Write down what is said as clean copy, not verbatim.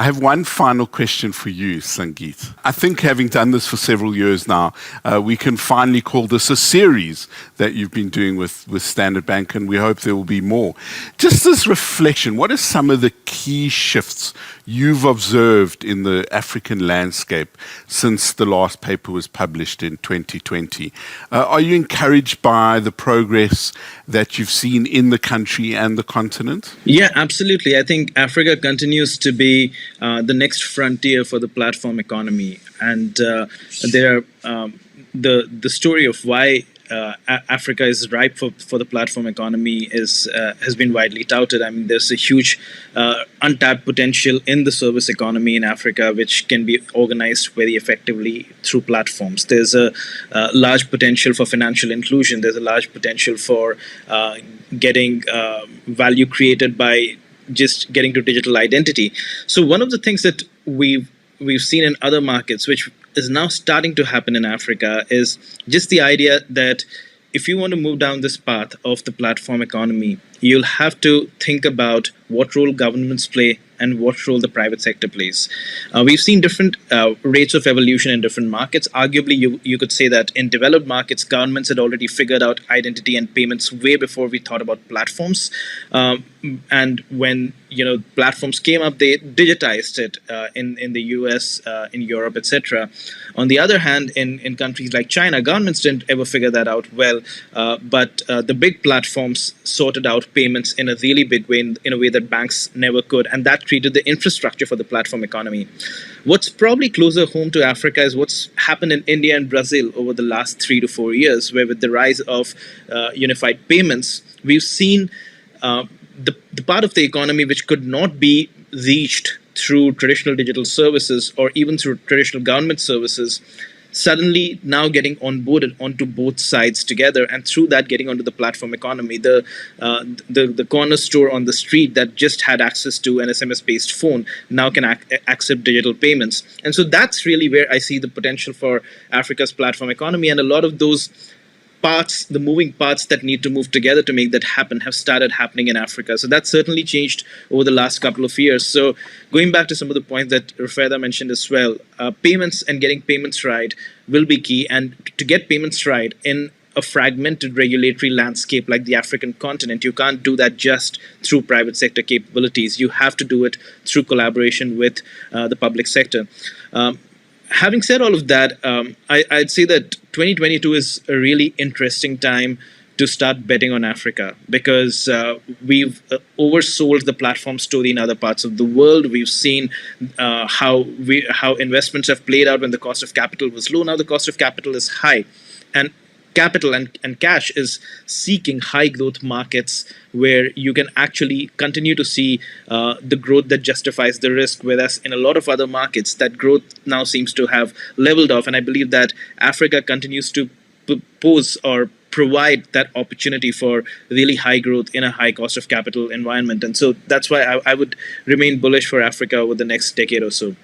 have one final question for you, Sangeet. I think having done this for several years now, we can finally call this a series that you've been doing with Standard Bank, and we hope there will be more. Just this reflection, what are some of the key shifts you've observed in the African landscape since the last paper was published in 2020? Are you encouraged by the progress that you've seen in the country and the continent? Yeah, absolutely. I think Africa continues to be the next frontier for the platform economy, and the story of why Africa is ripe for the platform economy has been widely touted. I mean, there's a huge untapped potential in the service economy in Africa, which can be organized very effectively through platforms. There's a large potential for financial inclusion. There's a large potential for getting value created by just getting to digital identity. So one of the things that we've seen in other markets, which is now starting to happen in Africa, is just the idea that if you want to move down this path of the platform economy, you'll have to think about what role governments play and what role the private sector plays. We've seen different rates of evolution in different markets. Arguably, you could say that in developed markets, governments had already figured out identity and payments way before we thought about platforms. And when platforms came up, they digitized it in the US, in Europe, etc. On the other hand, in countries like China, governments didn't ever figure that out well, but the big platforms sorted out payments in a really big way, in a way that banks never could, and that created the infrastructure for the platform economy. What's probably closer home to Africa is what's happened in India and Brazil over the last 3 to 4 years, where with the rise of unified payments, we've seen the part of the economy which could not be reached through traditional digital services or even through traditional government services suddenly now getting onboarded onto both sides together, and through that getting onto the platform economy. The corner store on the street that just had access to an SMS-based phone now can accept digital payments. And so that's really where I see the potential for Africa's platform economy, and a lot of those parts, the moving parts that need to move together to make that happen, have started happening in Africa. So that's certainly changed over the last couple of years. So going back to some of the points that Rufeda mentioned as well, payments and getting payments right will be key. And to get payments right in a fragmented regulatory landscape like the African continent, you can't do that just through private sector capabilities. You have to do it through collaboration with the public sector. Having said all of that, I'd say that 2022 is a really interesting time to start betting on Africa, because we've oversold the platform story in other parts of the world. We've seen how investments have played out when the cost of capital was low. Now the cost of capital is high, and capital and cash is seeking high growth markets where you can actually continue to see the growth that justifies the risk, whereas in a lot of other markets that growth now seems to have leveled off. And I believe that Africa continues to pose or provide that opportunity for really high growth in a high cost of capital environment. And so that's why I would remain bullish for Africa over the next decade or so.